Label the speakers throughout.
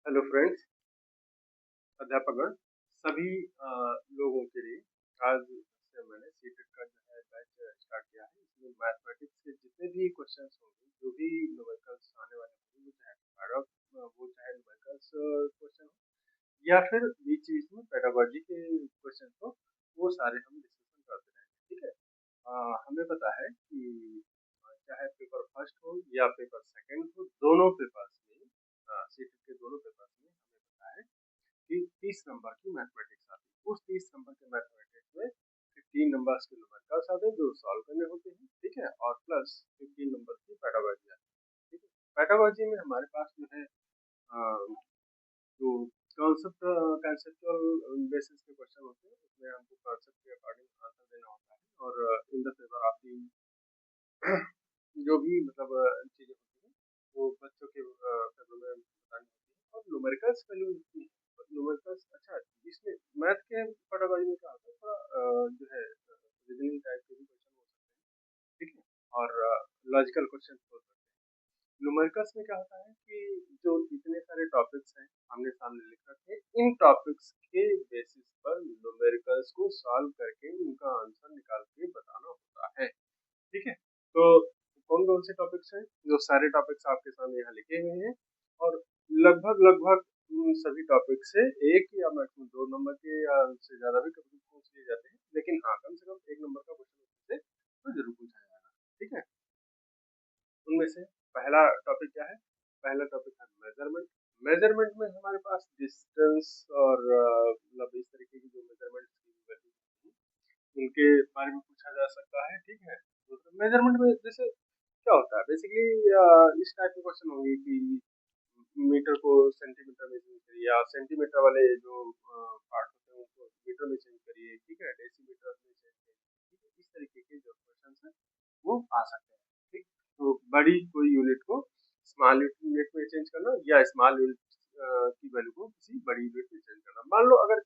Speaker 1: Hello friends, अध्यापकगण सभी लोगों के लिए आज से मैंने सीटेट का जो है बैच स्टार्ट किया है। इसमें मैथमेटिक्स के जितने भी क्वेश्चंस होंगे, जो भी न्यूमेरिकल्स आने वाले होंगे, वो चाहे न्यूमेरिकल्स क्वेश्चन हो या फिर बीच बीच में पेडागोजी के क्वेश्चन हो, वो सारे हम डिस्कशन करते रहेंगे। ठीक है। हमें पता है कि चाहे पेपर फर्स्ट हो या पेपर सेकंड हो, दोनों पेपर्स में सीटेट के दोनों पेपर्स में हमें पता है कि 30 नंबर की मैथमेटिक्स आती है। उस 30 नंबर के मैथमेटिक्स में 15 नंबर्स के न्यूमेरिकल्स आते हैं जो सॉल्व करने होते हैं। ठीक है। और प्लस 15 नंबर की पेडागोजी आती है। ठीक है। पेडागोजी में हमारे पास जो है जो कंसेप्चुअल बेसिस के क्वेश्चन होते हैं, उसमें हमको कंसेप्ट के अकॉर्डिंग आंसर देना होता है और इन द पेपर आपकी जो भी मतलब चीजें होती हैं वो बच्चों के पेपर में बतानी होती है। और न्यूमेरिकल्स वैल्यू होती है, न्यूमेरिकल्स अच्छा इसमें मैथ के पेडागोजी में क्या होता है, थोड़ा जो है रीजनिंग टाइप के भी क्वेश्चन हो सकते हैं। ठीक है। और लॉजिकल क्वेश्चन हो सकते हैं। न्यूमेरिकल्स में क्या होता है कि जो इतने सारे टॉपिक्स हैं हमने सामने लिख रखे हैं, इन टॉपिक्स के बेसिस पर न्यूमेरिकल्स को सॉल्व करके उनका आंसर निकाल के बताना होता है। ठीक है। तो कौन कौन से टॉपिक्स हैं, जो सारे टॉपिक्स आपके सामने यहाँ लिखे हुए हैं और लगभग लगभग उन सभी टॉपिक से एक या मैक्सिमम 2 नंबर के या उससे ज्यादा भी कभी पूछ लिए जाते हैं, लेकिन हाँ कम से कम 1 नंबर का क्वेश्चन उससे तो जरूर पूछा जाएगा। ठीक है। उनमें से पहला टॉपिक क्या है? पहला टॉपिक है मेजरमेंट। मेजरमेंट में हमारे पास डिस्टेंस और मतलब इस तरीके की जो मेजरमेंट की वैल्यू होती है उनके बारे में पूछा जा सकता है। ठीक है। मेजरमेंट में जैसे क्या होता है बेसिकली इस टाइप के क्वेश्चन होंगे कि मीटर को सेंटीमीटर में चेंज करिए या सेंटीमीटर वाले जो पार्ट होते हैं उनको मीटर में चेंज करिए। ठीक है। डेसीमीटर में चेंज करिए। ठीक है। इस तरीके के जो क्वेश्चन है वो आ सकते हैं। ठीक। तो बड़ी कोई यूनिट को स्मॉल यूनिट में चेंज करना या स्मॉल यूनिट की वैल्यू को किसी बड़ी यूनिट में चेंज करना। मान लो अगर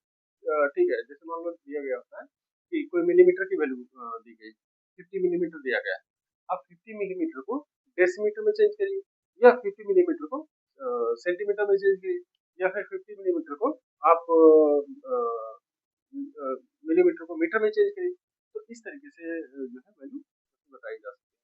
Speaker 1: ठीक है, जैसे मान लो दिया गया होता है कि कोई मिलीमीटर की वैल्यू दी गई, 50 मिलीमीटर दिया गया है। अब 50 मिलीमीटर को डेसीमीटर में चेंज करिए या 50 मिलीमीटर को सेंटीमीटर में चेंज करिए या फिर 50 मिलीमीटर को आप मिलीमीटर को मीटर में चेंज करिए। तो इस तरीके से जो है वैल्यू बताई जा सकती है।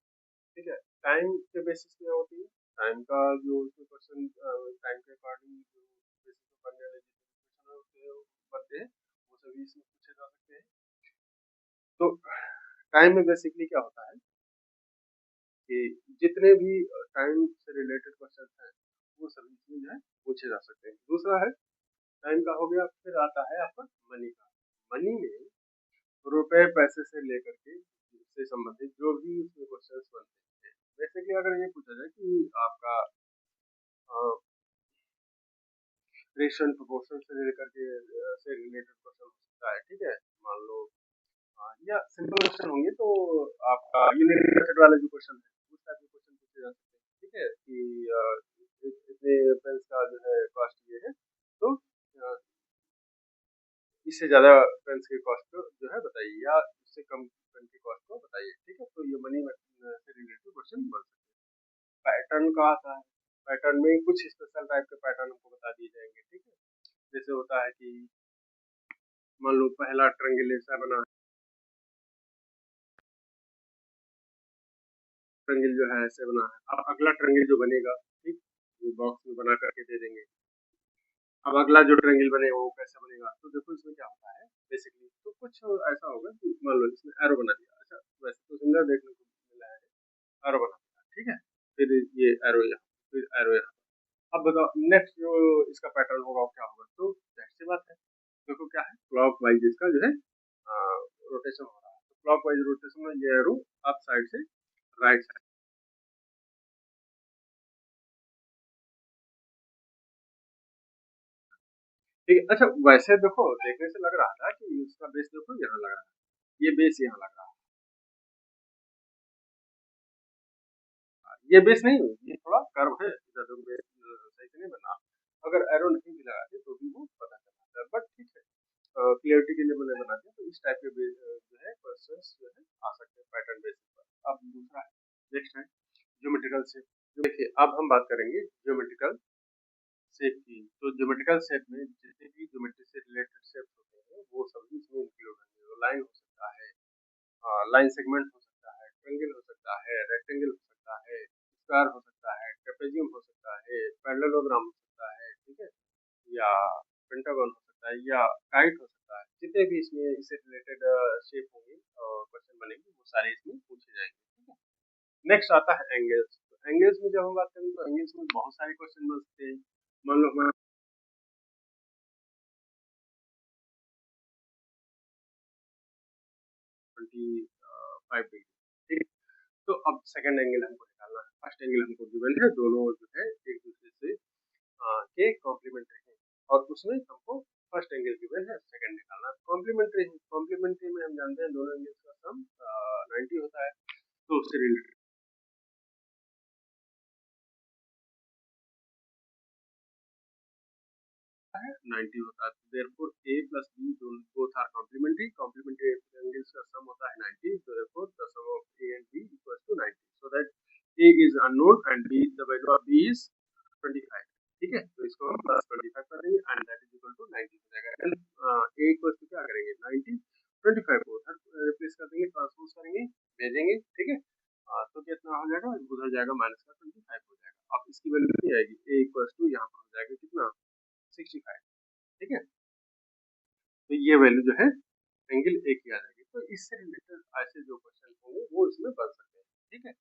Speaker 1: ठीक है। टाइम के बेसिस पे होती है। टाइम का जो क्वेश्चन टाइम के अकॉर्डिंग जो बेसिस पे बनने वाले जितने क्वेश्चन होते हैं बनते हैं वो सभी इसमें पूछे जा सकते हैं। तो टाइम में बेसिकली क्या होता है कि जितने भी टाइम से रिलेटेड क्वेश्चन हैं वो सभी इसमें जो है पूछे जा सकते हैं। दूसरा है टाइम का हो गया, फिर आता है आपका मनी का। मनी में रुपए पैसे से लेकर के उससे संबंधित जो भी उसमें क्वेश्चंस बनते हैं, बेसिकली अगर ये पूछा जाए कि आपका रेशियो एंड प्रोपोर्शन से लेकर के से रिलेटेड क्वेश्चन हो सकता है। ठीक है। मान लो या सिंपल क्वेश्चन होंगे तो आपका यूनिट मेथड वाले जो क्वेश्चन है उस टाइप के क्वेश्चन पूछे जा सकते हैं। ठीक है कि इतने पेंस का जो है कॉस्ट ये है, तो इससे ज्यादा पेंस की कॉस्ट जो है बताइए या इससे कम पेन की कॉस्ट को बताइए। ठीक है। तो ये मनी से रिलेटेड क्वेश्चन बन सकते हैं। पैटर्न का आता है। पैटर्न में कुछ स्पेशल टाइप के पैटर्न हमको बता दिए जाएंगे। ठीक है। जैसे होता है कि मान लो पहला ट्रायंगल ऐसा बना, ट्रायंगल जो है ऐसे बना है, अब अगला ट्रायंगल जो बनेगा, ठीक, वो बॉक्स में बना करके दे देंगे। अब अगला जो ट्रायंगल बनेगा वो कैसे बनेगा, तो देखो इसमें क्या होता है बेसिकली, तो कुछ ऐसा होगा कि मान लो इसमें एरो बना दिया। अच्छा, वैसे तो सुंदर देखने को मिला है, एरो बना दिया। ठीक है। फिर ये एरो यहाँ, फिर एरो यहाँ। अब बताओ नेक्स्ट जो इसका पैटर्न होगा वो क्या होगा, तो जाहिर सी बात है देखो क्या है, क्लॉक वाइज इसका जो है रोटेशन हो रहा है। तो क्लॉक वाइज रोटेशन में ये एरो अप साइड से राइट साइड। ठीक है। अच्छा वैसे देखो देखने से लग रहा था कि इसका बेस देखो यहाँ लग रहा है, ये बेस यहाँ लग रहा है। ये बेस नहीं, ये थोड़ा कर्व है, इधर देखो बेस सही से नहीं बना। अगर एरो नहीं भी लगाते तो भी वो पता चल जाता है, बट ठीक है क्लियरिटी के लिए मैंने बना दिया। तो इस टाइप के जो है क्वेश्चंस जो है आ सकते हैं पैटर्न बेसिस पर। अब दूसरा है, नेक्स्ट है ज्योमेट्रिकल शेप। देखिए अब हम बात करेंगे ज्योमेट्रिकल शेप की। तो ज्योमेट्रिकल शेप में जितने भी ज्योमेट्री से रिलेटेड शेप्स होते हैं वो सभी इसमें इंक्लूड होंगे। लाइन हो सकता है, लाइन सेगमेंट हो सकता है, ट्रायंगल हो सकता है, रेक्टेंगल हो सकता है, स्क्वायर हो सकता है, ट्रेपेजियम हो सकता है, पैरेललोग्राम हो सकता है, ठीक है, या पेंटागन हो सकता है, या काइट हो सकता है। जितने भी इसमें इससे रिलेटेड शेप होंगे क्वेश्चन बनेंगे वो सारे इसमें पूछे जाएंगे, ठीक है। नेक्स्ट आता है एंगल्स। एंगल्स में जब हम बात करें तो एंगल्स में बहुत सारे क्वेश्चन बन सकते हैं। मान लो हमारा 25 डिग्री, ठीक। तो अब सेकंड एंगल हमको निकालना है। फर्स्ट एंगल हमको गिवन है, दोनों जो है एक दूसरे से के कॉम्प्लीमेंट्री है, और उसमें हमको फर्स्ट एंगल गिवन है, सेकंड निकालना है। कॉम्प्लीमेंट्री है, कॉम्प्लीमेंट्री में हम जानते हैं दोनों एंगल्स का सम 90 होता है, तो उससे रिलेटेड है 90 होता है। Therefore a plus b both are complementary, complementary angles का सम होता है 90, so therefore the sum of a and b equals to 90, so that a is unknown and b the value of b is 25, ठीक है। तो इसको हम plus 25 कर देंगे and that is equal to 90 हो जाएगा। एंड a इक्वल टू क्या करेंगे, 90 25 को उधर रिप्लेस कर देंगे, ट्रांसपोज करेंगे, भेजेंगे, ठीक है। तो कितना हो जाएगा, उधर जाएगा माइनस का 25 हो जाएगा। अब इसकी वैल्यू कितनी आएगी, a इक्वल टू यहाँ पर हो जाएगा कितना, 65, ठीक है। तो ये वैल्यू जो है एंगल ए की आ जाएगी। तो इससे रिलेटेड ऐसे जो क्वेश्चन होंगे वो इसमें बन सकते हैं, ठीक है।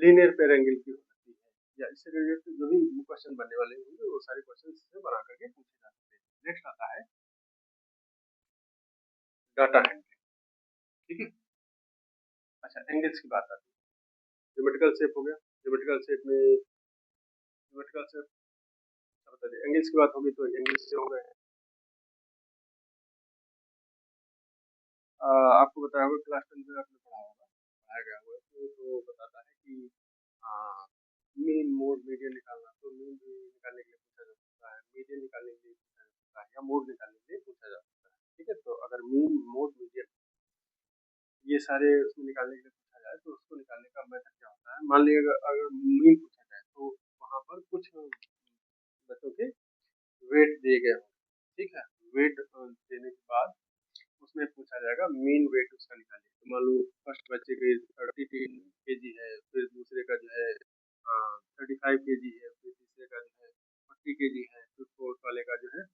Speaker 1: लीनियर पेयर एंगल की हो सकती है, या इससे रिलेटेड जो भी क्वेश्चन बनने वाले होंगे वो सारे क्वेश्चन इससे बना करके पूछे जा सकते हैं। नेक्स्ट आता है डाटा हैंडलिंग, ठीक है। अच्छा, एंगल्स की बात आती है, ज्योमेट्रिकल शेप हो गया, ज्योमेट्रिकल शेप में ज्योमेट्रिकल शेप बता दिए। एंगल्स की बात होगी तो एंगल्स से हो गए। आपको बताया होगा क्लास 10 में आपने पढ़ा होगा, पढ़ाया गया होगा, तो बताता है कि मीन मोड मीडियन निकालना। तो मीन निकालने के लिए पूछा जा सकता है, मीडियन निकालने के लिए पूछा जा सकता है, या मोड निकालने के लिए पूछा जा सकता है, ठीक है। तो अगर मीन मोड मीडियन ये सारे उसमें निकालने के लिए पूछा जाए तो उसको निकालने का मेथड क्या होता है। मान लीजिए अगर मीन पूछा जाए तो वहां पर कुछ बच्चों के वेट दिए गए होंगे, ठीक है। वेट देने के बाद उसमें पूछा जाएगा मीन वेट उसका निकालिए। तो मान लो फर्स्ट बच्चे के 30 kg है, फिर दूसरे का जो है 35 kg है, फिर तीसरे का जो है 40 kg है, फिर फोर्थ वाले का जो है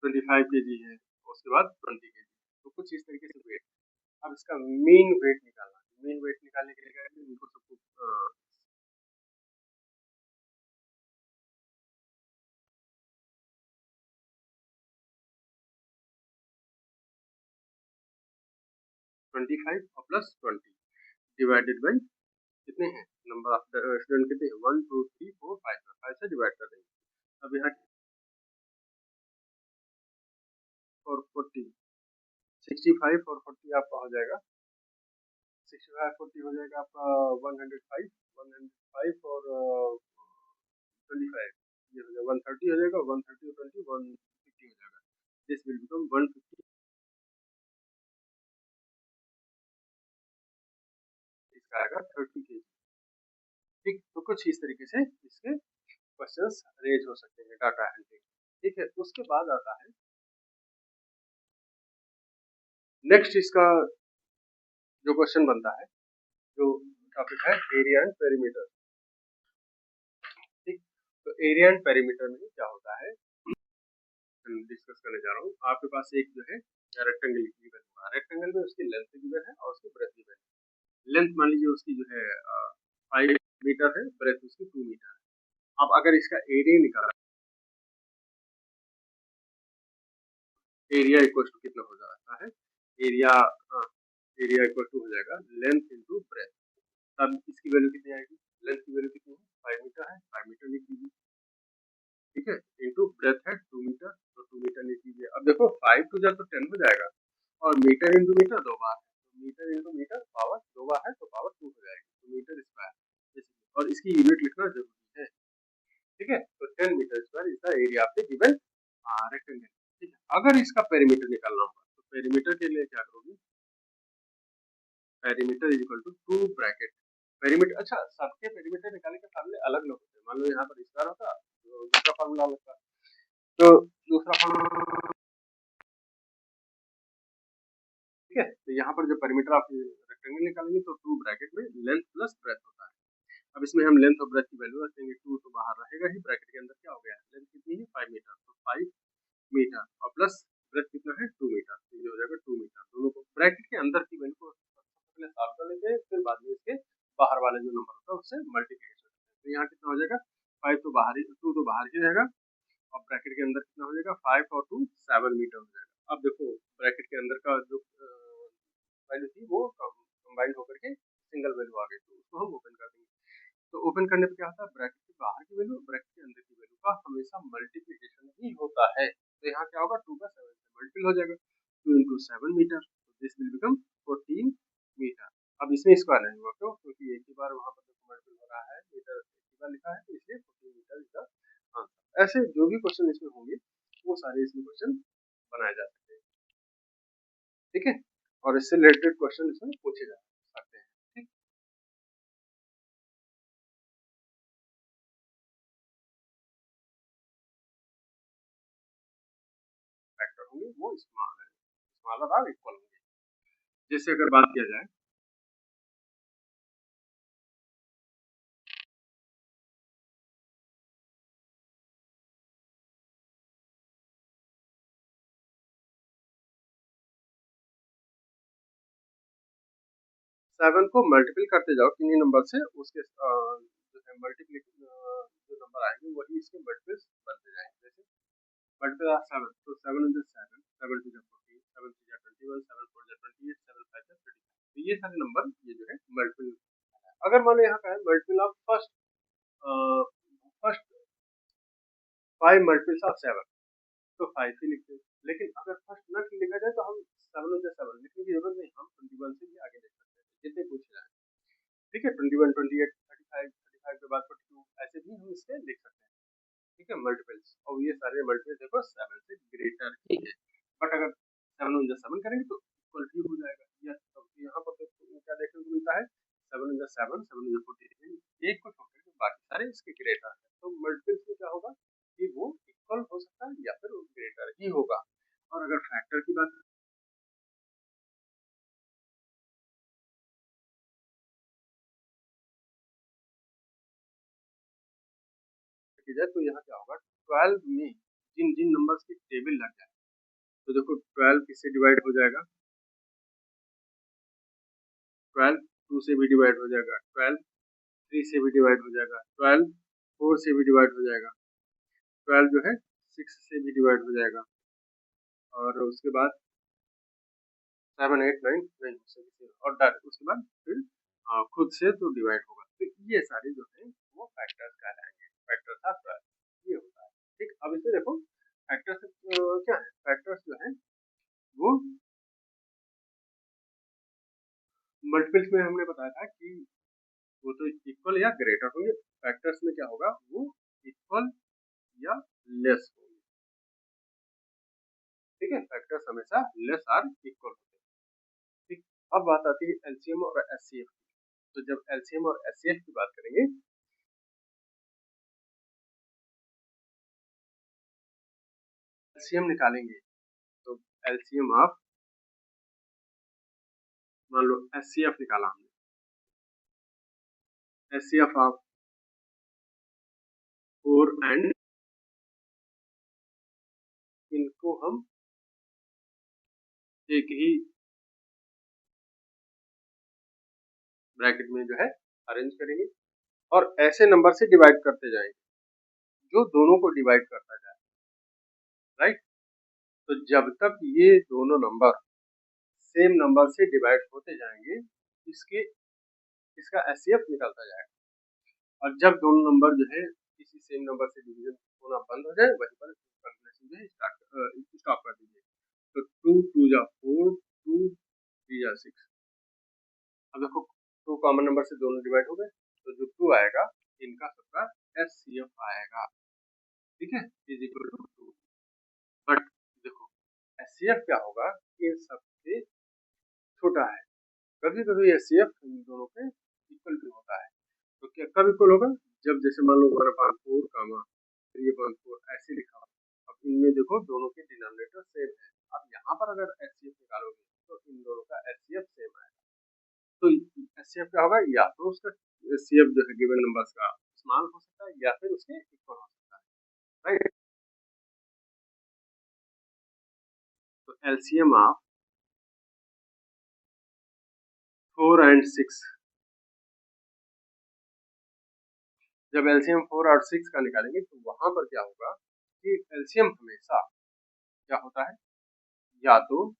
Speaker 1: 25 kg है, उसके बाद 20 kg। तो कुछ इस तरीके से वेट। अब इसका मीन वेट निकालना है। मीन वेट निकालने के लिए क्या है, इनको सबको 25 और प्लस 20 डिवाइडेड बाई कितने हैं, नंबर ऑफ स्टूडेंट कितने हैं, 1 2 3 4 5, 5 से डिवाइड कर देंगे। अब यहाँ और 40, 65 और 40 आपका हो जाएगा 65 40 हो जाएगा आपका 105, 105 और 25 ये हो जाएगा 130 हो जाएगा, 130 और 20 150 हो जाएगा। दिस विल बिकम 150, इसका आएगा 30 kg, ठीक। तो कुछ इस तरीके से इसके क्वेश्चंस रेज हो सकते हैं डाटा हैंडलिंग, ठीक है। उसके बाद आता है नेक्स्ट इसका जो क्वेश्चन बनता है, जो टॉपिक है एरिया एंड पेरीमीटर, ठीक। तो एरिया एंड पेरीमीटर में क्या होता है डिस्कस करने जा रहा हूँ। आपके पास एक जो है रेक्टेंगल गिवन हुआ है, रेक्टेंगल में उसकी लेंथ गिवन है और उसकी ब्रेथ गिवन है। लेंथ मान लीजिए उसकी जो है 5 मीटर है, ब्रेथ उसकी 2 मीटर है। अब अगर इसका एरिया निकाला, एरिया इक्वल टू कितना हो जाता है, एरिया एरिया इक्वल टू हो जाएगा लेंथ इंटू ब्रेथ। तब इसकी वैल्यू कितनी आएगी, लेंथ की वैल्यू कितनी है, 5 मीटर है, 5 मीटर लिख दीजिए, ठीक है, इंटू ब्रेथ है 2 मीटर, तो 2 मीटर लिख दीजिए। अब देखो 5 टू जा तो 10 हो जाएगा, और मीटर इंटू मीटर 2 बार है, तो मीटर इंटू मीटर पावर 2 बार है, तो पावर 2 हो जाएगी, तो मीटर स्क्वायर। और इसकी यूनिट लिखना जरूरी है, ठीक है। तो 10 मीटर स्क्वायर इसका एरिया आपसे गिवन रेक्टेंगल, ठीक है। अगर इसका पेरीमीटर निकालना होगा तो पेरीमीटर के लिए क्या करोगे, perimeter is equal to 2 bracket perimeter. अच्छा, सबके पेरीमीटर निकालने के फार्मूले अलग अलग होते हैं। मान लो यहाँ पर स्क्वायर होता, दूसरा फार्मूला लगता है। तो दूसरा फार्मूला, ठीक है। तो यहाँ पर जो पेरीमीटर आप रेक्टेंगल निकालेंगे तो 2 ब्रैकेट में लेंथ प्लस ब्रेथ होता है। अब इसमें हम लेंथ और ब्रेथ की वैल्यू रखेंगे। 2 तो बाहर रहेगा ही, ब्रैकेट के अंदर क्या हो गया, लेंथ कितनी है 5 मीटर, तो 5 मीटर और प्लस ब्रेथ कितना है 2 मीटर, तो ये हो जाएगा 2 मीटर। दोनों को ब्रैकेट के अंदर की वैल्यू को पहले साफ कर लेते हैं, फिर बाद में इसके बाहर वाले जो नंबर होता है उससे मल्टीप्लिकेशन करते हैं। तो यहाँ कितना हो जाएगा 5 तो बाहर ही, 2 तो बाहर ही रहेगा और ब्रैकेट के अंदर कितना हो जाएगा 5 और 2 7 मीटर हो जाएगा। अब देखो ब्रैकेट के अंदर का जो वैल्यू थी वो कंबाइंड होकर के सिंगल वैल्यू आ गई, तो उसको हम ओपन कर देंगे। तो ओपन करने पे क्या होता है, ब्रैकेट के बाहर की वैल्यू ब्रैकेट के अंदर की वैल्यू का हमेशा मल्टीप्लिकेशन ही होता है। तो यहाँ क्या होगा 2 का 7 से मल्टीपल हो जाएगा, 2 into 7 metre, this will become 14 metre. अब इसमें स्क्वायर नहीं हुआ, क्यों, क्योंकि एक ही बार वहाँ पर मल्टीपल हो रहा है, मीटर एक ही बार लिखा है, तो इसलिए 14 मीटर इज द आंसर। ऐसे जो भी क्वेश्चन इसमें होंगे वो सारे इसमें क्वेश्चन बनाए जा सकते हैं, ठीक है। और इससे रिलेटेड क्वेश्चन इसमें पूछे जा सकते हैं, ठीक। फैक्टर होंगे वो स्मॉलर और इक्वल होंगे। जैसे अगर बात किया जाए 7 को मल्टीपल करते जाओ किन्हीं नंबर से, उसके जो है मल्टीपल जो नंबर आएंगे वही इसके मल्टीपल्स बनते जाएंगे। जैसे मल्टीपल ऑफ 7, तो 7 into 7, 7 to the 14, 7 to the 21, 7 4 the 28, 7 5 the 35, तो ये सारे नंबर ये जो है मल्टीपल। अगर मान लो यहाँ का है multiple of first 5 multiples of 7, तो 5 ही लिखते हैं। लेकिन अगर फर्स्ट न लिखा जाए तो हम 7 into 7 लिखने की जरूरत नहीं, हम 21 से भी आगे लिख सकते हैं जितने पूछे जाए, ठीक है। 21, 28, 35, 35 के बाद 42, ऐसे भी हम इससे लिख सकते हैं, ठीक है, मल्टीपल्स। और ये सारे मल्टीपल्स देखो 7 से ग्रेटर ही है, बट अगर 7 into 7 करेंगे तो इक्वल ही हो जाएगा। तो यहाँ पर तो क्या देखने को मिलता है 7 into 7, 7 into 14, एक को छोड़ करके बाकी सारे इसके ग्रेटर है। तो मल्टीपल्स में क्या होगा कि वो इक्वल हो सकता है या फिर वो ग्रेटर ही होगा। और अगर फैक्टर की बात की जाए तो यहाँ क्या होगा 12 में जिन जिन नंबर्स की टेबल लग जाए, तो देखो 12 किससे डिवाइड हो जाएगा, 12 2 से भी डिवाइड हो जाएगा, 12 3 से भी डिवाइड हो जाएगा, 12 4 से भी डिवाइड हो जाएगा, 12 जो है 6 से भी डिवाइड हो जाएगा, और उसके बाद 7 8 9 नहीं हो सकते, और उसके बाद फिर खुद से तो डिवाइड होगा। तो ये सारे जो है वो फैक्टर्स कहलाएंगे, फैक्टर्स ऑफ 12 ये होता है, ठीक। अब इसमें देखो फैक्टर्स क्या है, फैक्टर्स जो है वो मल्टीपल्स में हमने बताया था कि वो तो इक्वल या ग्रेटर होंगे, फैक्टर्स में क्या होगा वो इक्वल या लेस होंगे, ठीक है। फैक्टर्स हमेशा लेस और इक्वल होते हैं, ठीक। अब बात आती है एलसीएम और एचसीएफ की। तो जब एलसीएम और एचसीएफ की बात करेंगे, एलसीएम निकालेंगे तो एलसीएम ऑफ, मान लो एचसीएफ निकाला हमने, एचसीएफ ऑफ 4 एंड, इनको हम एक ही ब्रैकेट में जो है अरेंज करेंगे और ऐसे नंबर से डिवाइड करते जाएंगे जो दोनों को डिवाइड करता जाए, राइट। तो जब तक ये दोनों नंबर सेम नंबर से डिवाइड होते जाएंगे, इसके इसका एचसीएफ निकलता जाएगा, और जब दोनों नंबर जो है किसी सेम नंबर से डिवीजन होना बंद हो जाए वहीं पर कैलकुलेशन जो है स्टॉप कर दीजिए। तो 2 2 जा 4, 2 3 जा 6, अब देखो 2 कॉमन नंबर से दोनों डिवाइड हो गए, तो जो 2 आएगा इनका सबका एचसीएफ आएगा, ठीक है, इज इक्वल टू 2। बट देखो एचसीएफ क्या होगा, इन सबसे छोटा है। कभी कभी एचसीएफ इन दोनों के इक्वल भी होता है, तो क्या कब इक्वल होगा, जब जैसे मान लो 1/4 कामा 3/4 ऐसे लिखा हुआ। अब इनमें देखो दोनों के डिनोमिनेटर सेम है। अब यहाँ पर अगर एचसीएफ निकालोगे तो इन दोनों का एचसीएफ सेम आएगा। तो एचसीएफ क्या होगा, या तो उसका एचसीएफ जो है गिवन नंबर्स का स्मॉल हो सकता है या फिर उसके इक्वल हो सकता है, राइट। तो एलसीएम ऑफ 4 and 6, जब एलसीएम 4 और 6 का निकालेंगे तो वहां पर क्या होगा कि एलसीएम हमेशा क्या होता है, या तो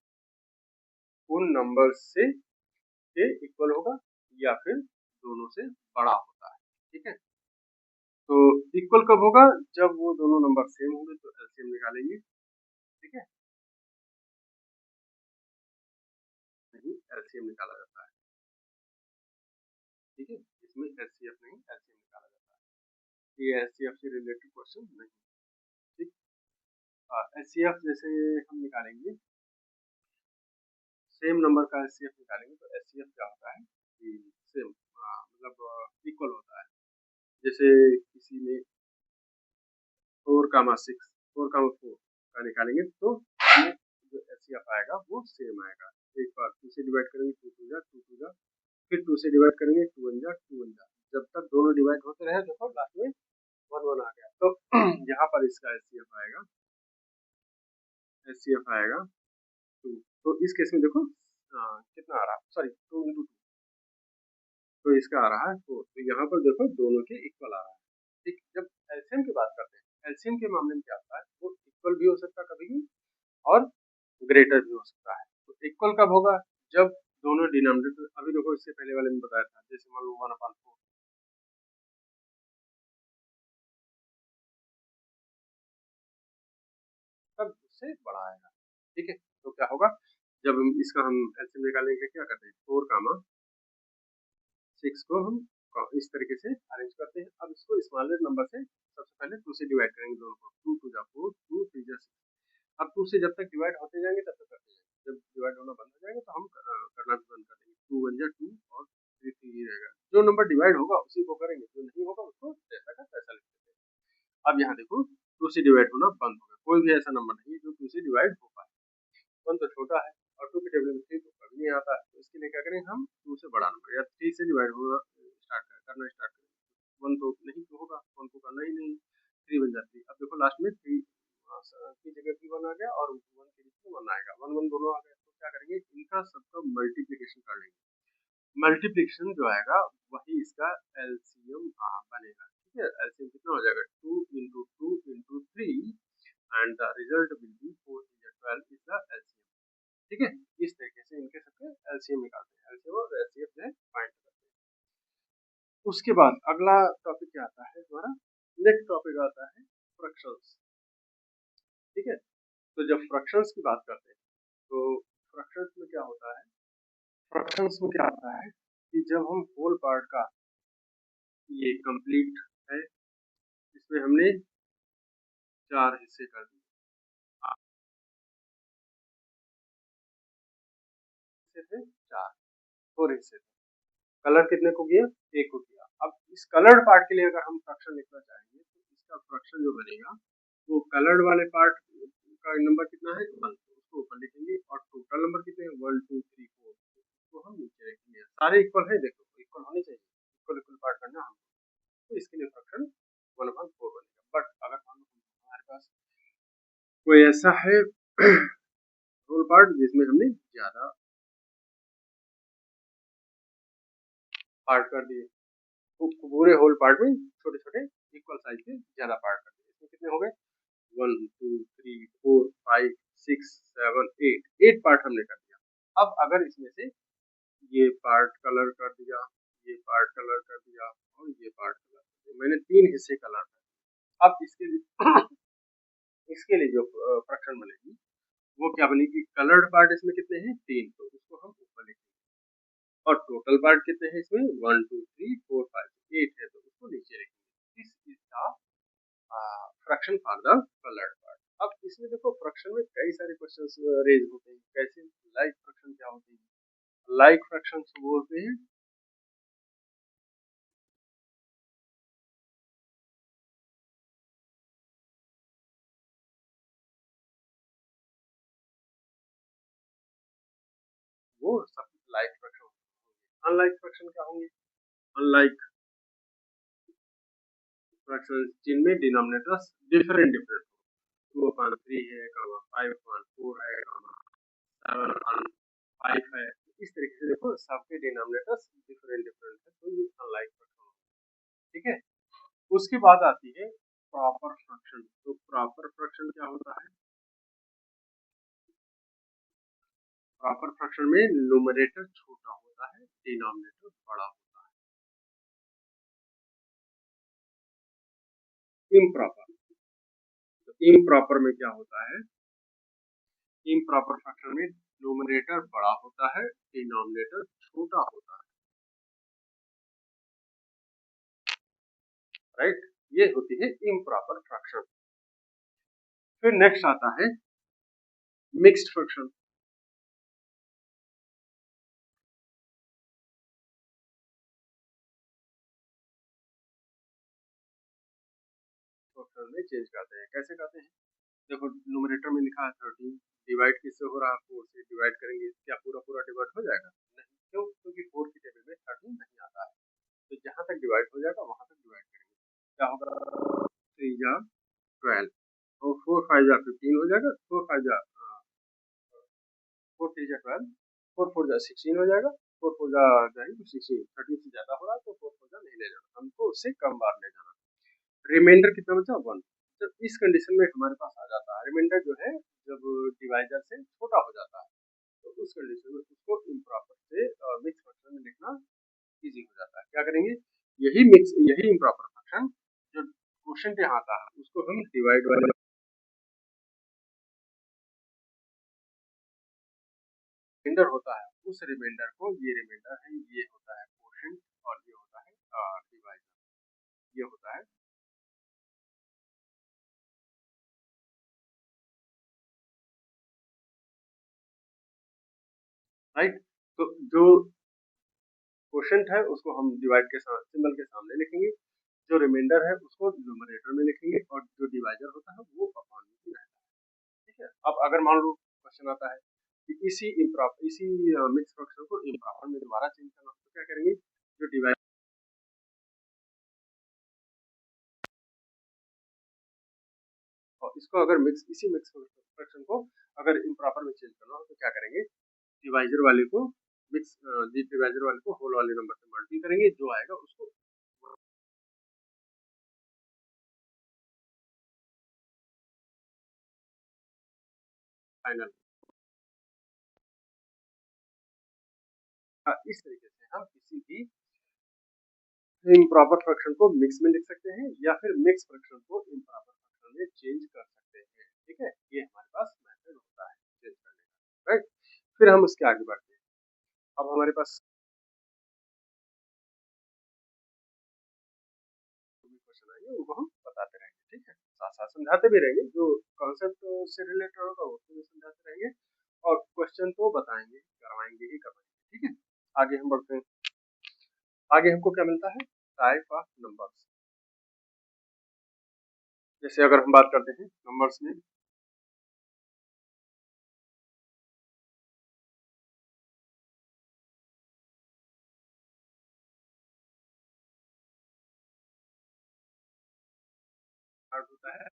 Speaker 1: उन नंबर से के इक्वल होगा या फिर दोनों से बड़ा होता है, ठीक है। तो इक्वल कब होगा, जब वो दोनों नंबर सेम होंगे तो एलसीएम निकालेंगे, ठीक है। नहीं, एलसीएम निकाला जाता है, ठीक है। इसमें एचसीएफ नहीं, एलसीएम निकाला जाता है। ये एचसीएफ से रिलेटेड क्वेश्चन नहीं, ठीक। एचसीएफ जैसे हम निकालेंगे, सेम नंबर का एचसीएफ निकालेंगे तो एचसीएफ क्या होता है कि सेम, मतलब इक्वल होता है। जैसे किसी में 4,6 4,4 का निकालेंगे तो जो एचसीएफ आएगा वो सेम आएगा। एक बार 2 से डिवाइड करेंगे 2 2 जा 2 2 जा, फिर 2 से डिवाइड करेंगे 2 1 जा 2 1 जा, जब तक दोनों डिवाइड होते रहे देखो लास्ट में 1 1 आ गया। तो यहाँ पर इसका एचसीएफ आएगा 2। तो इस केस में देखो कितना आ रहा है, सॉरी 2 into 2, तो इसका आ रहा है 4। तो यहाँ पर देखो दोनों के इक्वल आ रहा है, ठीक। जब एलसीएम की बात करते हैं, एलसीएम के मामले में क्या होता है, वो इक्वल भी हो सकता है कभी भी और ग्रेटर भी हो सकता है। तो इक्वल कब होगा, जब दोनों डिनोमिनेटर, अभी देखो इससे पहले वाले में बताया था, जैसे मान लो 1/4 तब उससे बड़ा आएगा, ठीक है। तो क्या होगा, जब हम एलसीएम निकालने के लिए क्या करते हैं, 4,6 को हम इस तरीके से अरेंज करते हैं। अब इसको स्मॉलेस्ट नंबर से सबसे पहले 2 से डिवाइड करेंगे दोनों को, 2 2 जा 4, 2 3 जा 6। अब 2 से जब तक डिवाइड होते जाएंगे तब तक करते जाएंगे, जब डिवाइड होना बंद हो जाएगा तो हम करना भी बंद कर देंगे। 2 1 जा 2 और 3 3 ही रहेगा। जो नंबर डिवाइड होगा उसी को करेंगे, जो नहीं होगा उसको जैसा का तैसा लिख देंगे। अब यहाँ देखो 2 से डिवाइड होना बंद हो गया, कोई भी ऐसा नंबर नहीं है जो 2 से डिवाइड हो पाए। 1 तो छोटा है और 2 के टेबल में 3 तो कभी नहीं आता है, तो इसके लिए क्या करेंगे हम 2 से बड़ा नंबर या 3 से डिवाइड होना करना स्टार्ट करेंगे। 1 तो नहीं तो होगा, 1 तो करना ही नहीं, 3 बन जाती है। अब देखो लास्ट में 3 की जगह भी 1 आ गया और 1 के बीच में 1 आएगा, 1 1 दोनों आ गए। तो क्या करेंगे, इनका सबका मल्टीप्लीकेशन कर लेंगे। मल्टीप्लिकेशन जो आएगा वही इसका एलसीएम बनेगा, ठीक है। एलसीएम कितना हो जाएगा, 2 into 2 into 3 and the result will be 4 into 12 is the LCM, ठीक है। इस तरीके से इनके सबके एलसीएम निकालते हैं, एलसीएम और एचसीएफ जो है फाइंड करते हैं। उसके बाद अगला टॉपिक क्या आता है हमारा, नेक्स्ट टॉपिक आता है फ्रैक्शंस, ठीक है। तो जब फ्रैक्शंस की बात करते हैं तो फ्रैक्शंस में क्या होता है, फ्रैक्शंस में क्या होता है कि जब हम होल पार्ट का, ये कंप्लीट है, इसमें हमने 4 हिस्से कर दिए, हिस्से थे 4, 4 हिस्से थे। कलर कितने को किया, 1 को किया। अब इस कलर्ड पार्ट के लिए अगर हम फ्रैक्शन लिखना चाहेंगे तो इसका फ्रैक्शन जो बनेगा वो कलर्ड वाले पार्ट का नंबर कितना है 1, उसको ऊपर लिखेंगे और टोटल नंबर कितने हैं 1 2 3 4, उसको हम नीचे रखेंगे। सारे इक्वल है, देखो इक्वल होने चाहिए, इक्वल इक्वल पार्ट करना हम, तो इसके लिए फ्रैक्शन 1/4 बनेगा। बट अगर हमारे पास कोई ऐसा है होल पार्ट जिसमें हमने ज्यादा पार्ट कर दिए, तो पूरे होल पार्ट में छोटे छोटे इक्वल साइज के ज्यादा पार्ट कर दिए, इसमें कितने हो गए 1 2 3 4 5 6 7 8 पार्ट हमने कर दिया। अब अगर इसमें से ये पार्ट कलर कर दिया, ये पार्ट कलर कर दिया और ये पार्ट कलर कर दिया, मैंने 3 हिस्से कलर कर दिए। अब इसके लिए इसके लिए जो फ्रैक्शन बनेगी वो क्या बनेगी, कलर्ड पार्ट इसमें कितने हैं 3, तो उसको हम ऊपर लिखेंगे और टोटल पार्ट कितने हैं इसमें 1 2 3 4 5 8 है, तो उसको नीचे लिखेंगे। This is the fraction for the coloured part. अब इसमें देखो फ्रैक्शन में कई सारे क्वेश्चंस रेज होते हैं, कैसे, लाइक फ्रैक्शन क्या होती है, लाइक फ्रैक्शन बोलते हैं वो सब लाइक फ्रैक्शन होंगे। अनलाइक फ्रैक्शन क्या होंगे? अनलाइक फ्रैक्शन जिनमें डिनोमिनेटर्स डिफरेंट डिफरेंट, 2/3 है, 5/4 है, 7/5 है, इस तरीके से देखो सबके डिनोमिनेटर्स डिफरेंट डिफरेंट है, तो ये अनलाइक फ्रैक्शन। ठीक है, उसके बाद आती है प्रॉपर फ्रैक्शन। तो प्रॉपर फ्रैक्शन क्या होता है? प्रॉपर फ्रैक्शन में न्यूमरेटर छोटा होता है, डिनोमिनेटर बड़ा होता है। इम्प्रॉपर, तो इम्प्रॉपर में क्या होता है? इम्प्रॉपर फ्रैक्शन में न्यूमरेटर बड़ा होता है, डिनोमिनेटर छोटा होता है, राइट? ये होती है इम्प्रॉपर फ्रैक्शन। फिर नेक्स्ट आता है मिक्स्ड फ्रैक्शन। फ्रैक्शन में चेंज करते हैं, कैसे करते हैं? देखो न्यूमरेटर में लिखा है 13, डिवाइड किससे हो रहा है? 4 से। डिवाइड करेंगे, क्या पूरा पूरा डिवाइड हो जाएगा? नहीं, क्यों? क्योंकि 4 की टेबल में 13 नहीं आता है, तो जहां तक डिवाइड हो जाएगा वहां तक डिवाइड करेंगे। क्या होगा? 3 जा 12, और 4 5 जा 15 हो जाएगा, 4 5 जा 4 3 जा 12, 4 4 जा 16 हो जाएगा, 4 4 जा जाएगी 16, 13 से ज्यादा हो रहा है तो 4 4 जा नहीं ले जाना, हमको उससे कम बार ले जाना। रिमाइंडर कितना बचा? 1। जब इस कंडीशन में हमारे पास आ जाता है रिमाइंडर जो है, जब डिवाइजर से छोटा हो जाता है, तो उस कंडीशन में उसको इम्प्रॉपर से मिक्स फ्रैक्शन में लिखना इजी हो जाता है। क्या करेंगे? यही इम्प्रॉपर फ्रैक्शन जो क्वेश्चन यहाँ आता है उसको हम डिवाइड वाले रिमाइंडर होता है, उस रिमाइंडर को, ये रिमाइंडर है, ये होता है क्वोशिएंट, और ये होता है डिवाइजर, ये होता है, राइट? तो जो क्वोशिएंट है उसको हम डिवाइड के साथ सिंबल के सामने लिखेंगे, जो रिमाइंडर है उसको न्यूमरेटर में लिखेंगे, और जो डिवाइजर होता है वो अपॉन में रहता है। ठीक है, अब अगर मान लो क्वेश्चन आता है कि इसी मिक्स फ्रैक्शन को इम्प्रॉपर में दोबारा चेंज करना, तो क्या करेंगे? जो डिवाइड, और इसको अगर इसी मिक्स फ्रैक्शन को अगर इम्प्रॉपर में चेंज करना हो तो क्या करेंगे? डिवाइजर वाले को मिक्स डिवाइजर वाले को होल वाले नंबर से मल्टीप्लाई करेंगे, जो आएगा उसको फाइनल। इस तरीके से हम किसी भी इम्प्रॉपर फ्रैक्शन को मिक्स में लिख सकते हैं, या फिर मिक्स फ्रैक्शन को इम्प्रॉपर फ्रैक्शन में चेंज कर सकते हैं। ठीक है, ये हमारे पास मेथड होता है चेंज करने का, राइट? फिर हम उसके आगे बढ़ते हैं। अब हमारे पास क्वेश्चन आएंगे उनको हम बताते रहेंगे, ठीक है, साथ साथ समझाते भी रहेंगे, जो कॉन्सेप्ट से रिलेटेड होगा उसको भी समझाते रहेंगे, और क्वेश्चन तो बताएंगे, करवाएंगे ही करवाएंगे। ठीक है, आगे हम बढ़ते हैं। आगे हमको क्या मिलता है? Type of numbers. जैसे अगर हम बात करते हैं नंबर्स में, स्टार्ट होता है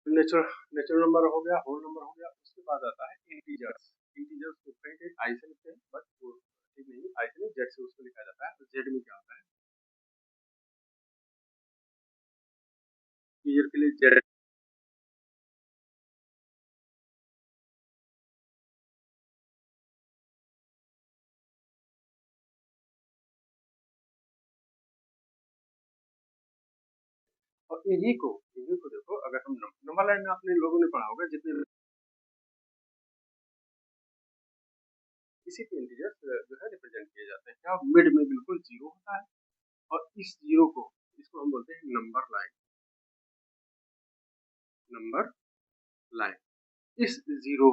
Speaker 1: नेचुरल नेचुरल नंबर हो गया, होल नंबर हो गया, उसके बाद आता है इंटीजर्स। इंटीजर्स को कहीं आई से लिखते हैं, बट वो ठीक नहीं, आई से नहीं, जेड से उसको लिखा जाता है। तो जेड में क्या होता है? इंटीजर के लिए जेड, और इन्हीं को देखो, अगर हम नंबर लाइन में आपने लोगों ने पढ़ा होगा जितने, इसी पे इंटीजर्स जो है रिप्रेजेंट किए जाते हैं। क्या मिड में बिल्कुल जीरो होता है, और इस जीरो को, इसको हम बोलते हैं नंबर लाइन, नंबर लाइन। इस जीरो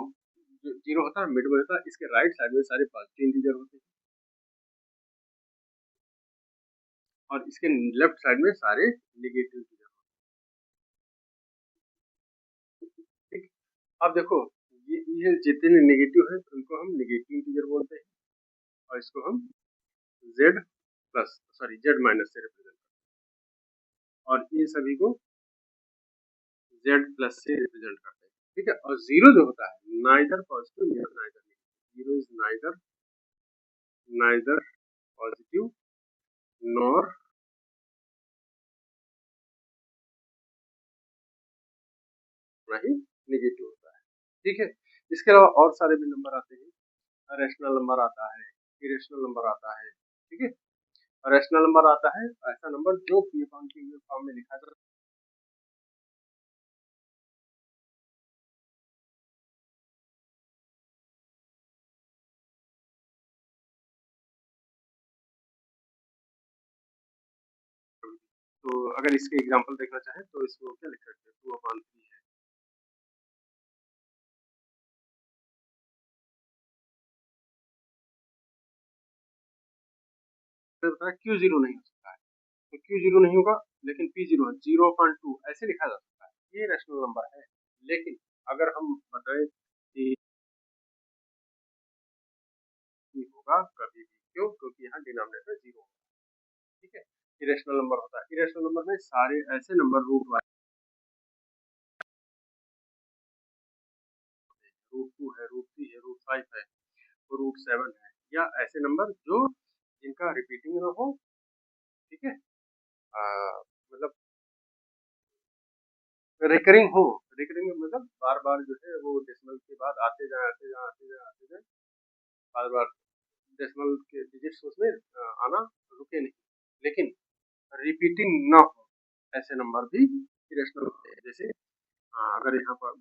Speaker 1: जो जीरो होता है मिड में होता है, इसके राइट साइड में सारे पॉजिटिव इंटीजर होते हैं और इसके लेफ्ट साइड में सारे नेगेटिव इंटीजर होते हैं। ठीक, अब देखो ये जितने नेगेटिव है उनको हम नेगेटिव इंटीजर बोलते हैं और इसको हम Z plus sorry Z minus से रिप्रेजेंट करते हैं और इन सभी को जेड प्लस से रिप्रेजेंट करते हैं। ठीक है, और जीरो जो होता है नाइदर पॉजिटिव या neither negative, zero is neither neither positive nor नहीं नेगेटिव होता है। ठीक है, इसके अलावा और सारे भी नंबर आते हैं, रेशनल नंबर आता है, इरेशनल नंबर आता है। ठीक है, रेशनल नंबर आता है ऐसा नंबर जो पी अपॉन क्यू फॉर्म में लिखा जाता है। तो अगर इसके एग्जांपल देखना चाहें तो इसको क्या लिख सकते हैं, टू अपॉन थ्री है। क्यू जीरो नहीं हो सकता है, तो क्यू जीरो नहीं होगा, लेकिन P zero, zero upon two ऐसे लिखा जा सकता है, ये रेशनल नंबर है। लेकिन अगर हम बताएं कि होगा कभी भी, क्यों, क्योंकि यहाँ डिनोमिनेटर जीरो होगा। ठीक है, इरेशनल नंबर होता है, इरेशनल नंबर में सारे ऐसे नंबर रूट वाले, रूट टू है, रूट थ्री है, रूट फाइव है, रूट सेवन है, या ऐसे नंबर जो जिनका रिपीटिंग ना हो। ठीक है, मतलब रिकरिंग हो, रिकरिंग मतलब बार बार जो है वो डेसिमल के बाद आते जाए आते जाए आते जाए आते जाए, बार बार डेसिमल के डिजिट्स उसमें आना रुके नहीं, लेकिन रिपीटिंग ना हो ऐसे नंबर भी इरेशनल होते हैं। जैसे अगर यहाँ पर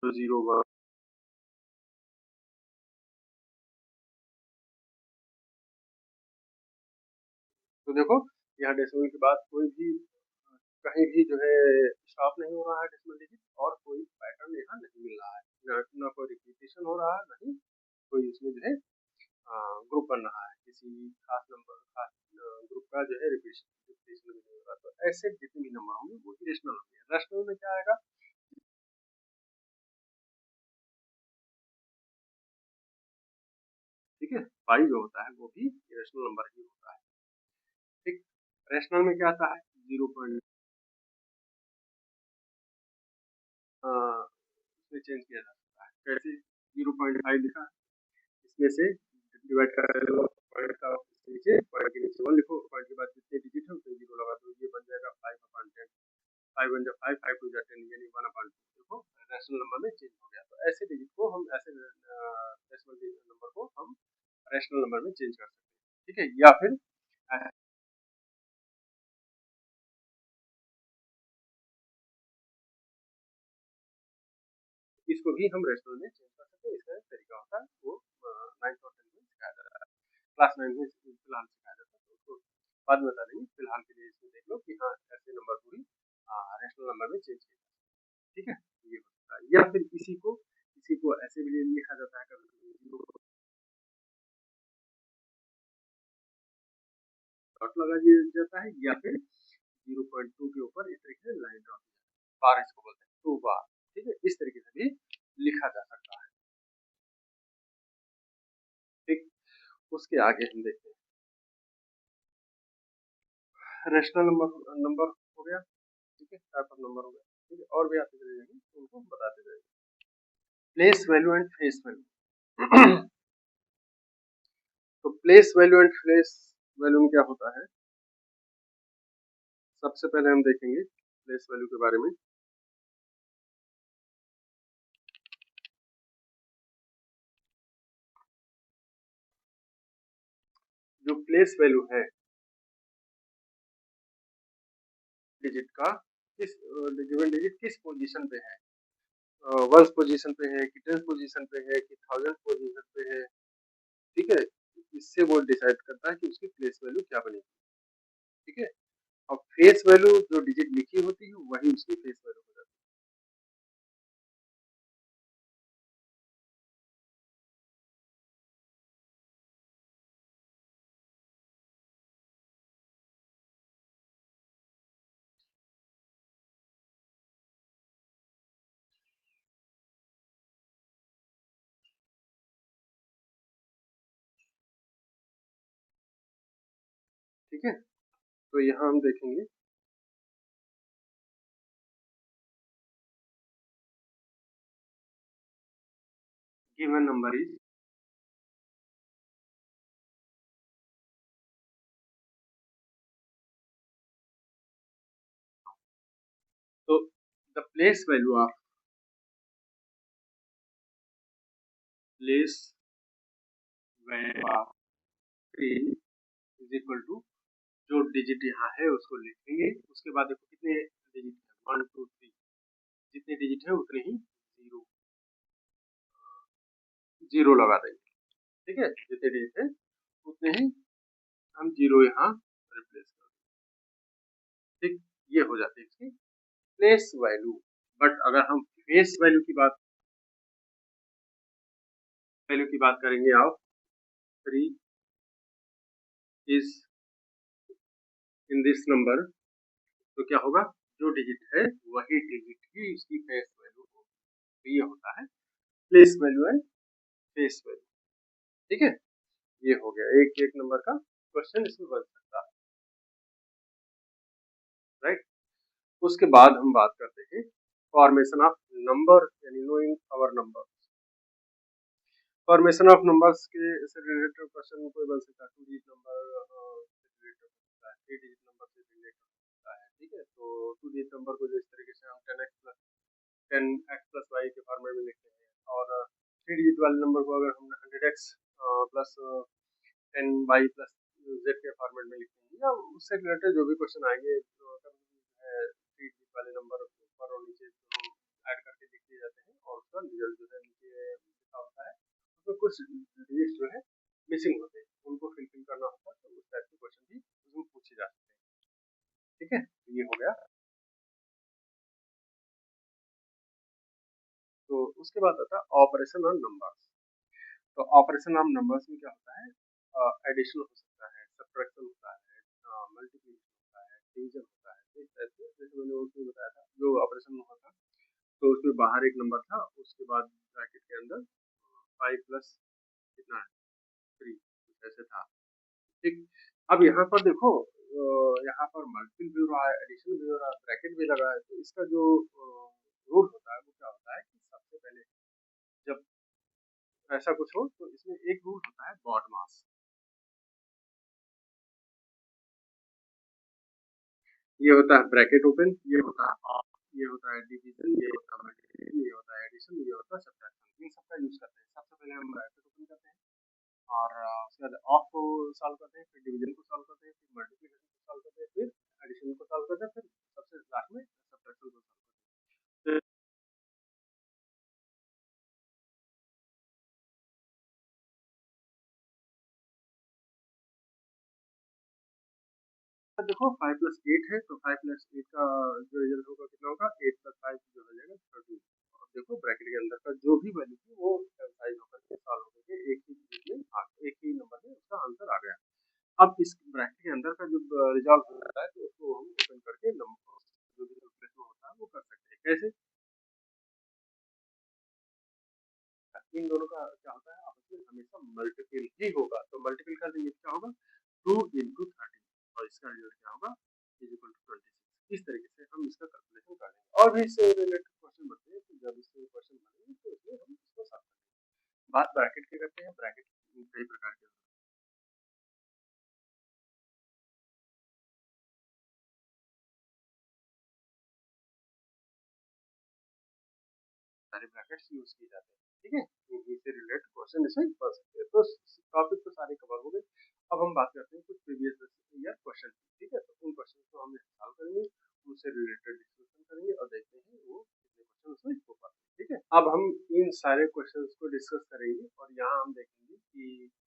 Speaker 1: जीरो वन, तो देखो यहाँ डेसिमल के बाद कोई भी कहीं भी जो है स्टॉप नहीं हो रहा है डेसिमल डिजिट, और कोई पैटर्न यहाँ नहीं मिल रहा है, ना कोई रिपीटेशन हो रहा है, नहीं कोई इसमें जो है ग्रुप बन रहा है, किसी खास नंबर खास ग्रुप का जो है रिपीटेशन नहीं हो रहा। तो ऐसे जितने भी नंबर होंगे वो इरेशनल होंगे। रैशनल में क्या आएगा, ठीक है, पाई जो होता है वो भी इरेशनल नंबर ही होता है। ठीक, रैशनल में क्या आता है, जीरो पॉइंट इसमें चेंज किया जा सकता है, कैसे, 0.5 लिखा, इसमें से डिवाइड कर पॉइंट का नीचे, पॉइंट के नीचे वन लिखो, पॉइंट के बाद जितने डिजिट है उसमें जीरो लगा दो, ये बन जाएगा 5/10, 5 वन जा 5, 5 टू जा 10, यानी 1/2। देखो रैशनल नंबर में चेंज हो गया। तो ऐसे डिजिट को हम ऐसे डेसिमल नंबर को हम रैशनल नंबर में चेंज कर सकते हैं। ठीक है, या फिर इसको भी हम रैशनल में चेंज कर सकते हैं। इसका एक तरीका होता है, वो 9th और 10th में सिखाया जाता है, क्लास 9 में फिलहाल सिखाया जाता है, तो उसको बाद में बता देंगे। फिलहाल के लिए इसमें देख लो कि हाँ ऐसे नंबर को भी रैशनल नंबर में चेंज किया जाता है। ठीक है, ये होता है। या फिर किसी को ऐसे भी लिखा जाता है, कभी जीरो डॉट लगा दिया जाता है, या फिर 0.2 के ऊपर इस तरीके से लाइन ड्रॉ की जाती है, बार इसको बोलते हैं, 2 बार। ठीक है, इस तरीके से भी लिखा जा सकता है। ठीक, उसके आगे हम देखते हैं रेशनल नंबर, नंबर हो गया। ठीक है, टाइप ऑफ नंबर हो गया। ठीक है, और भी आते चले जाएंगे तो उनको बताते जाएंगे। Place value and face value. तो place value and face value में क्या होता है, सबसे पहले हम देखेंगे प्लेस वैल्यू के बारे में। जो प्लेस वैल्यू है डिजिट का, किस गिवन डिजिट किस पोजीशन पे है, वंस पोजीशन पे है कि टेंथ पोजीशन पे है कि थाउजेंड पोजीशन पे है। ठीक है, इससे वो डिसाइड करता है कि उसकी प्लेस वैल्यू क्या बनेगी। ठीक है, और फेस वैल्यू जो डिजिट लिखी होती है वही उसकी फेस वैल्यू हो जाती है। ठीक है, तो यहाँ हम देखेंगे गिवन नंबर इज, तो the place value of place value of 3 is equal to जो डिजिट यहाँ है उसको लिखेंगे, उसके बाद देखो कितने डिजिट है, 1 2 3, जितने डिजिट है उतने ही जीरो जीरो लगा देंगे। ठीक है, जितने डिजिट है उतने ही हम जीरो यहाँ रिप्लेस कर देंगे। ठीक, ये हो जाती है इसकी प्लेस वैल्यू। बट अगर हम फेस वैल्यू की बात करेंगे आप 3 इज इन दिस नंबर, तो क्या होगा, जो डिजिट है वही डिजिट ही उसकी फेस वैल्यू होगी। तो ये होता है place value and face value. ठीक है, ये हो गया एक एक नंबर का क्वेश्चन इसमें बन सकता है। राइट, उसके बाद हम बात करते हैं फॉर्मेशन ऑफ नंबर, यानी knowing our number. Formation of numbers के से रिलेटेड क्वेश्चन कोई बन सकता है, 2 डिजिट नंबर से रिलेटेड हो सकता है, 3 डिजिट नंबर से रिलेटेड हो सकता है। ठीक है, तो 2 डिजिट नंबर को जिस तरीके से हम 10x प्लस वाई के फॉर्मेट में लिखते हैं, और 3 डिजिट वाले नंबर को अगर हम 100x plus 10y plus z के फॉर्मेट में लिखते हैं, या उससे रिलेटेड जो भी क्वेश्चन आएंगे, तो थ्री डिजिट वाले नंबर ऊपर और नीचे ऐड करके लिख दिए जाते हैं, और उसका रिजल्ट जो है नीचे लिखा होता है। तो कुछ डिजिट जो है मिसिंग होते हैं, उनको फिल करना होता है, तो उस टाइप के क्वेश्चन भी उसमें पूछे जा सकते हैं। ठीक है, तो ये हो गया। तो उसके बाद आता है ऑपरेशन ऑन नंबर्स। तो ऑपरेशन ऑन नंबर्स में क्या होता है, एडिशन हो सकता है, सब्ट्रैक्शन होता है, मल्टीप्लिकेशन होता है, डिवीजन होता है। तो इस टाइप से जैसे मैंने उसमें बताया था, जो ऑपरेशन हुआ था तो उसमें बाहर एक नंबर था, उसके बाद ब्रैकेट के अंदर 5 प्लस कितना है 3, कुछ ऐसे था। ठीक, अब यहाँ पर देखो, यहाँ पर मल्टीपल भी हो रहा है, एडिशन भी हो रहा है, ब्रैकेट भी लगा है, तो इसका जो रूल होता है वो क्या होता है कि सबसे पहले जब ऐसा कुछ हो तो इसमें एक रूल होता है बॉड मास। ये होता है ब्रैकेट ओपन, ये होता है ऑफ, ये होता है डिवीजन, ये होता है मल्टीप्लिकेशन, ये होता है एडिशन, ये होता है सब्ट्रैक्शन। इन सबका यूज करते हैं। सबसे पहले हम ब्रैकेट ओपन करते हैं, और उसके बाद ऑफ को सॉल्व करते हैं, फिर डिवीजन को सॉल्व करते हैं, फिर मल्टीप्लिकेशन को सॉल्व करते हैं, फिर एडिशन को सॉल्व करते हैं, फिर सबसे लास्ट में सब्ट्रैक्शन को सॉल्व करते हैं। तो देखो 5 प्लस 8 है, तो 5 प्लस 8 का जो रिजल्ट होगा कितना होगा, 8 प्लस 5 जो हो जाएगा 13। और देखो ब्रैकेट के अंदर का जो भी वैल्यू थी वो कैंसिल होकर के सॉल्व होकर के एक ही डिजिट में एक ही नंबर में उसका आंसर आ गया। अब इस ब्रैकेट के अंदर का जब रिजल्ट हो जाता है तो उसको हम ओपन करके नंबर जो भी कैलकुलेशन होता है वो कर सकते हैं। कैसे, इन दोनों का क्या होता है आपस में हमेशा मल्टीपल ही होगा, तो मल्टीपल का ये क्या होगा, 2 इंटू 13, और इसका रिजल्ट क्या होगा, इज इक्वल टू 26। इस तरीके से हम इसका कैलकुलेशन कर लेंगे। और भी इससे रिलेटेड क्वेश्चन बनते हैं, तो जब इससे क्वेश्चन बनेंगे तो इसमें हम इसको साथ करेंगे। बात ब्रैकेट की करते हैं। ब्रैकेट कई प्रकार के सारे ब्रैकेट्स यूज किए जाते हैं। ठीक है, इन्हीं से रिलेटेड क्वेश्चन इसमें बन सकते हैं। तो टॉपिक तो सारे कवर हो गए। अब हम बात करते हैं कुछ प्रीवियस ईयर क्वेश्चन। ठीक है, तो उन क्वेश्चन को हम सॉल्व करेंगे, उनसे रिलेटेड डिस्कशन करेंगे, और देखते हैं वो कितने क्वेश्चन उसमें हो पाते हैं। ठीक है। अब हम इन सारे क्वेश्चंस को डिस्कस करेंगे और यहाँ हम देखेंगे कि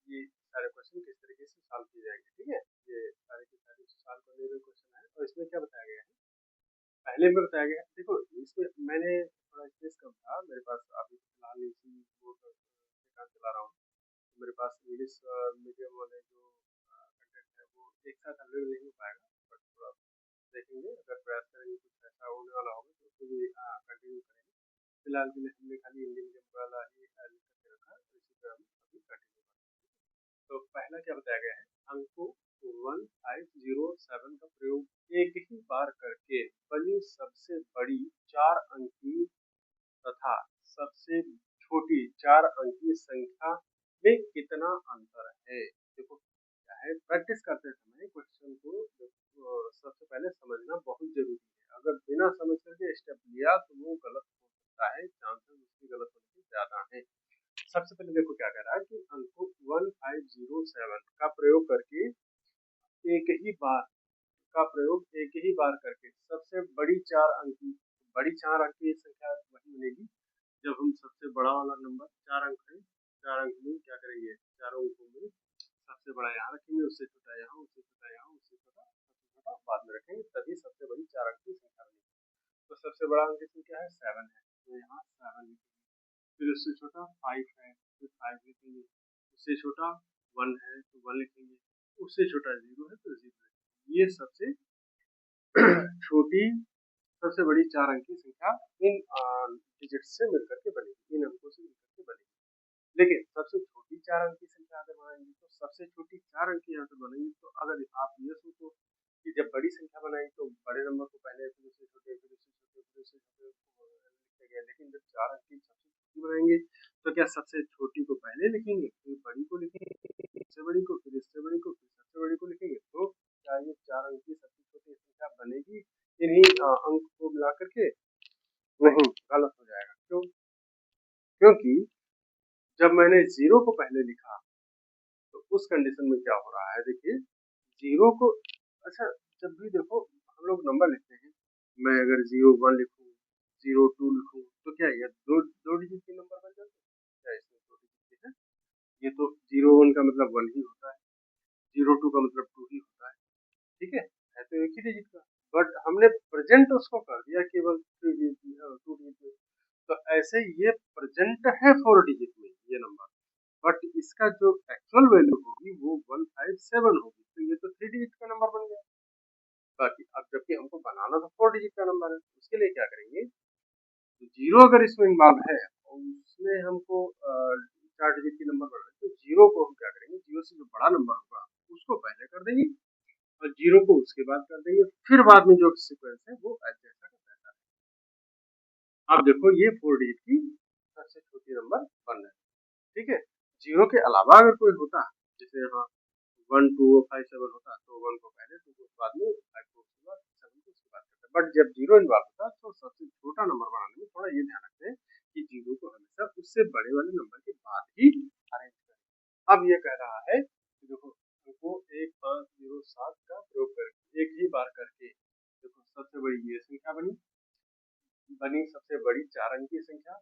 Speaker 1: ये सारे क्वेश्चन किस तरीके से सॉल्व किए जाएंगे। ठीक है, ये सारे के सारे सॉल्व करने वाले क्वेश्चन है और इसमें क्या बताया गया है, पहले में बताया गया है। देखो इसमें मैंने थोड़ा स्पेस कम था मेरे पास, अभी फिलहाल इसी बोर्ड से काम चला रहा हूँ, तो मेरे पास इंग्लिश मीडियम वाले जो कंटेंट है वो एक साथ अवेलेबल नहीं हो पाएगा, बट थोड़ा देखेंगे, अगर प्रयास करेंगे कुछ ऐसा होने वाला होगा तो उसको भी कंटिन्यू करेंगे। फिलहाल के लिए हमने खाली हिंदी मीडियम वाला ही लिख करके रखा है, तो इसी पे हम अभी कंटिन्यू करेंगे। तो पहला क्या बताया गया है, अंकों 1507 का प्रयोग एक ही बार करके बनी सबसे बड़ी 4 अंकी तथा सबसे छोटी 4 अंकीय संख्या में कितना अंतर है। देखो क्या है, प्रैक्टिस करते समय क्वेश्चन को सबसे पहले समझना बहुत जरूरी है। अगर बिना समझ करके स्टेप लिया तो वो गलत हो सकता है, चांसेस उसकी गलत होने के ज्यादा है। सबसे पहले देखो क्या कह रहा है कि अंकों 1507 का प्रयोग करके एक ही बार एक ही बार करके सबसे बड़ी 4 अंकी, बड़ी 4 अंकी संख्या वही बनेगी जब हम सबसे बड़ा वाला नंबर 4 अंक है, 4 अंक में क्या करेंगे, चारों अंकों में सबसे बड़ा यहाँ रखेंगे, उससे छोटा यहाँ, उससे छोटा यहाँ, उससे छोटा सबसे छोटा बाद में रखेंगे, तभी सबसे बड़ी 4 अंक की संख्या बनेगी। तो सबसे बड़ा अंक इसमें क्या है, 7 है, तो यहाँ 7 लिखेंगे। फिर उससे छोटा 5 है, फिर 5 लिखेंगे। उससे छोटा 1 है तो 1 लिखेंगे। उससे छोटा 0 है तो 0 लिखेंगे। ये सबसे छोटी सबसे बड़ी 4 अंकी संख्या इन डिजिट से मिलकर के बनेगी, इन अंकों से मिलकर के बनेगी। लेकिन सबसे छोटी 4 अंकी संख्या अगर बनाएंगे तो सबसे छोटी 4 अंकी यहाँ से बनेगी, तो अगर आप ये सोचो कि जब बड़ी संख्या बनाई तो बड़े नंबर को पहले, फिर उससे छोटे, फिर उससे छोटे, फिर उससे छोटे लिखते गए, लेकिन जब 4 अंकी सबसे छोटी बनाएंगे तो क्या सबसे छोटी को पहले लिखेंगे, फिर बड़ी को लिखेंगे, इससे बड़ी को, फिर इससे बड़ी को, फिर सबसे बड़ी को लिखेंगे, तो क्या ये 4 अंकी सबसे छोटी संख्या बनेगी इन्हीं अंक को मिला करके? नहीं, गलत हो जाएगा। क्यों? क्योंकि जब मैंने 0 को पहले लिखा तो उस कंडीशन में क्या हो रहा है, देखिए 0 को, अच्छा जब भी देखो हम लोग नंबर लिखते हैं, मैं अगर 01 लिखूं, 02 लिखूं, तो क्या ये दो डिजिट के नंबर बन जाते हैं? क्या इसमें 2 डिजिट के हैं? ये तो 01 का मतलब 1 ही होता है, 02 का मतलब 2 ही होता है। ठीक है तो एक ही डिजिट का, बट हमने प्रेजेंट उसको कर दिया केवल 3 डिजिट 2 डिजिट में। तो ऐसे ये प्रेजेंट है 4 डिजिट में ये नंबर, बट इसका जो एक्चुअल वैल्यू होगी वो 157 होगी, तो ये तो 3 डिजिट का नंबर बन गया। बाकी अब जबकि हमको बनाना तो 4 डिजिट का नंबर है, उसके लिए क्या करेंगे, तो 0 अगर इसमें इन्वॉल्व है और उसमें हमको 4 डिजिट की नंबर बनाना है, तो 0 को हम क्या करेंगे, 0 से जो बड़ा नंबर होगा उसको पहले कर देंगे और 0 को उसके बाद कर देंगे, फिर बाद में जो सीक्वेंस है वो जैसा का तैसा है। अब देखो ये 4 डिजिट की सबसे छोटी नंबर बन रहा है। ठीक है, 0 के अलावा अगर कोई होता, जैसे यहाँ 1 2 5 7 होता तो 1 को पहले, 2 को बाद में, 5 को उसके बाद, 7 को उसके बाद करते, बट जब 0 इन्वॉल्व होता तो सबसे छोटा नंबर बनाने में थोड़ा ये ध्यान रखते हैं कि 0 को हमेशा उससे बड़े वाले नंबर के बाद ही अरेंज करें। अब ये कह रहा है कि देखो हमको 1507 का प्रयोग करके एक ही बार करके, देखो सबसे बड़ी ये संख्या बनी सबसे बड़ी 4 अंकीय संख्या,